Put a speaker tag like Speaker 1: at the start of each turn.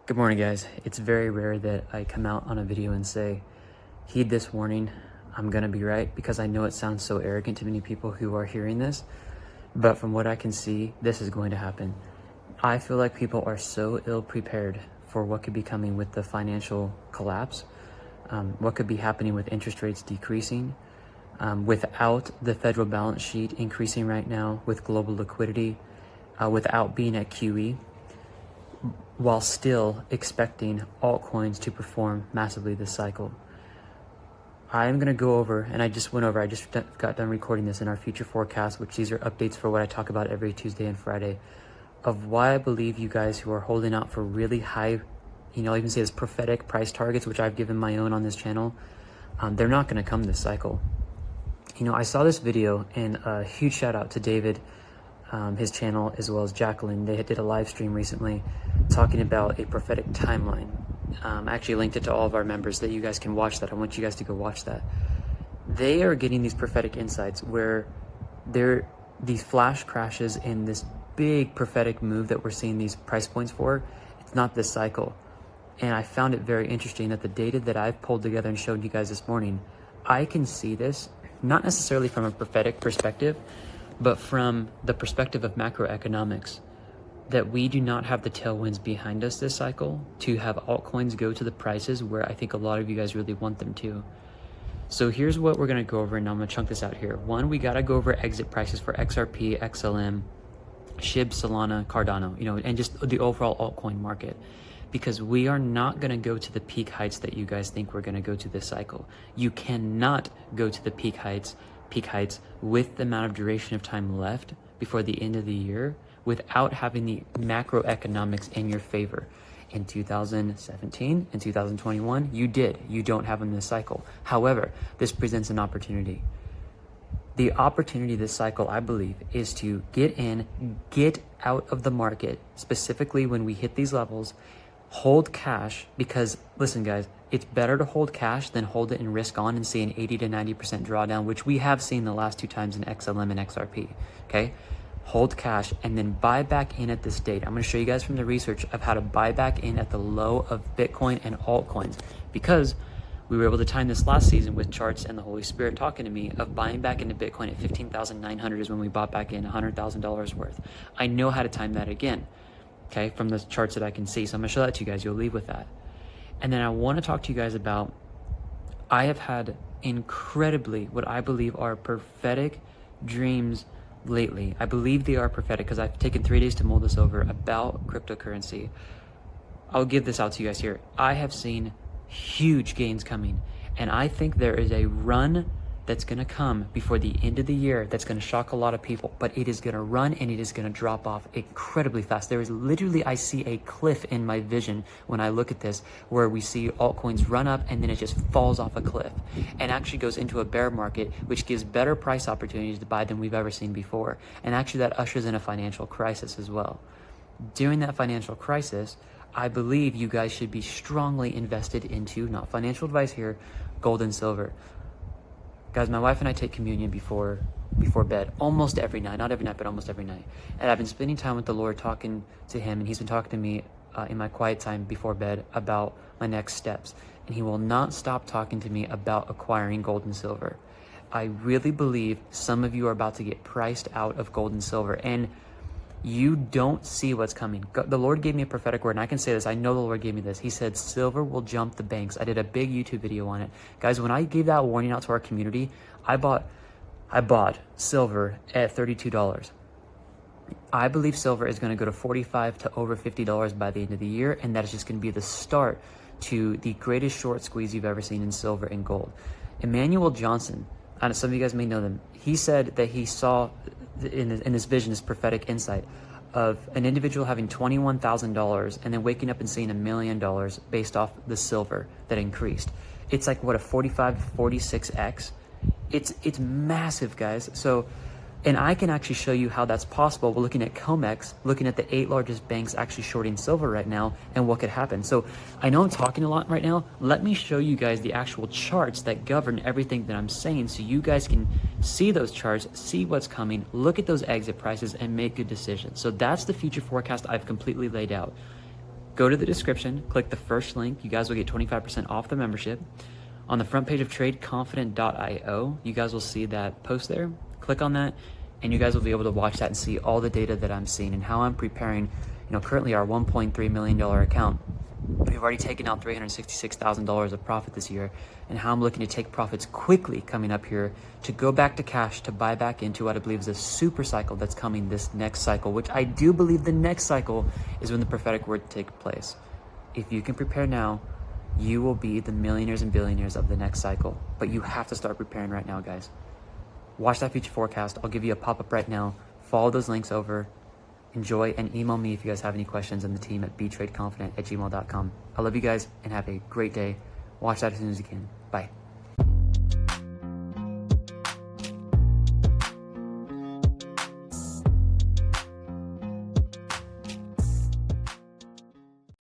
Speaker 1: Good morning, guys. It's very rare that I come out on a video and say, heed this warning, I'm gonna be right, because I know it sounds so arrogant to many people who are hearing this, but from what I can see, this is going to happen. I feel like people are so ill prepared for what could be coming with the financial collapse, what could be happening with interest rates decreasing, without the federal balance sheet increasing right now, with global liquidity, without being at QE, while still expecting altcoins to perform massively this cycle. I am going to go over, and I just got done recording this in our future forecast, which these are updates for what I talk about every Tuesday and Friday, of why I believe you guys who are holding out for really high, I'll even say this prophetic price targets, which I've given my own on this channel, they're not going to come this cycle. I saw this video, and a huge shout out to David, his channel, as well as Jacqueline. They did a live stream recently talking about a prophetic timeline. I actually linked it to all of our members that you guys can watch that. I want you guys to go watch that. They are getting these prophetic insights where these flash crashes in this big prophetic move that we're seeing these price points for. It's not this cycle. And I found it very interesting that the data that I've pulled together and showed you guys this morning, I can see this not necessarily from a prophetic perspective, but from the perspective of macroeconomics, that we do not have the tailwinds behind us this cycle to have altcoins go to the prices where I think a lot of you guys really want them to. So here's what we're going to go over, and I'm going to chunk this out here. One, we got to go over exit prices for XRP, XLM, SHIB, Solana, Cardano, and just the overall altcoin market, because we are not going to go to the peak heights that you guys think we're going to go to this cycle. You cannot go to the peak heights with the amount of duration of time left before the end of the year without having the macroeconomics in your favor. In 2017 and 2021, you don't have them this cycle. However, this presents an opportunity. The opportunity this cycle, I believe, is to get in, get out of the market, specifically when we hit these levels, hold cash, because listen guys, it's better to hold cash than hold it and risk on and see an 80 to 90% drawdown, which we have seen the last two times in XLM and XRP, okay? Hold cash and then buy back in at this date. I'm gonna show you guys from the research of how to buy back in at the low of Bitcoin and altcoins, because we were able to time this last season with charts and the Holy Spirit talking to me of buying back into Bitcoin at 15,900 is when we bought back in $100,000 worth. I know how to time that again, okay, from the charts that I can see. So I'm gonna show that to you guys. You'll leave with that. And then I want to talk to you guys about, I have had incredibly what I believe are prophetic dreams lately. I believe they are prophetic because I've taken 3 days to mull this over about cryptocurrency. I'll give this out to you guys here. I have seen huge gains coming, and I think there is a run that's going to come before the end of the year that's going to shock a lot of people, but it is going to run and it is going to drop off incredibly fast. There is literally, I see a cliff in my vision when I look at this, where we see altcoins run up and then it just falls off a cliff and actually goes into a bear market, which gives better price opportunities to buy than we've ever seen before. And actually that ushers in a financial crisis as well. During that financial crisis, I believe you guys should be strongly invested into, not financial advice here, gold and silver. Guys, my wife and I take communion before bed almost every night. Not every night, but almost every night. And I've been spending time with the Lord, talking to him, and he's been talking to me in my quiet time before bed about my next steps. And he will not stop talking to me about acquiring gold and silver. I really believe some of you are about to get priced out of gold and silver, and you don't see what's coming. The Lord gave me a prophetic word, and I can say this. I know the Lord gave me this. He said, silver will jump the banks. I did a big YouTube video on it. Guys, when I gave that warning out to our community, I bought silver at $32. I believe silver is going to go to $45 to over $50 by the end of the year, and that is just going to be the start to the greatest short squeeze you've ever seen in silver and gold. Emmanuel Johnson, some of you guys may know them, he said that he saw in this vision, this prophetic insight of an individual having $21,000 and then waking up and seeing $1 million based off the silver that increased. It's like, what, a 45 to 46x? It's massive, guys. So, and I can actually show you how that's possible. We're looking at COMEX, looking at the 8 largest banks actually shorting silver right now and what could happen. So I know I'm talking a lot right now. Let me show you guys the actual charts that govern everything that I'm saying, so you guys can see those charts, see what's coming, look at those exit prices, and make good decisions. So that's the future forecast I've completely laid out. Go to the description, click the first link. You guys will get 25% off the membership. On the front page of tradeconfident.io, you guys will see that post there. Click on that, and you guys will be able to watch that and see all the data that I'm seeing and how I'm preparing, currently our $1.3 million account. We've already taken out $366,000 of profit this year, and how I'm looking to take profits quickly coming up here to go back to cash to buy back into what I believe is a super cycle that's coming this next cycle, which I do believe the next cycle is when the prophetic word takes place. If you can prepare now, you will be the millionaires and billionaires of the next cycle, but you have to start preparing right now, guys. Watch that future forecast. I'll give you a pop-up right now. Follow those links over. Enjoy, and email me if you guys have any questions, and the team at betradeconfident@gmail.com. I love you guys and have a great day. Watch that as soon as you can. Bye.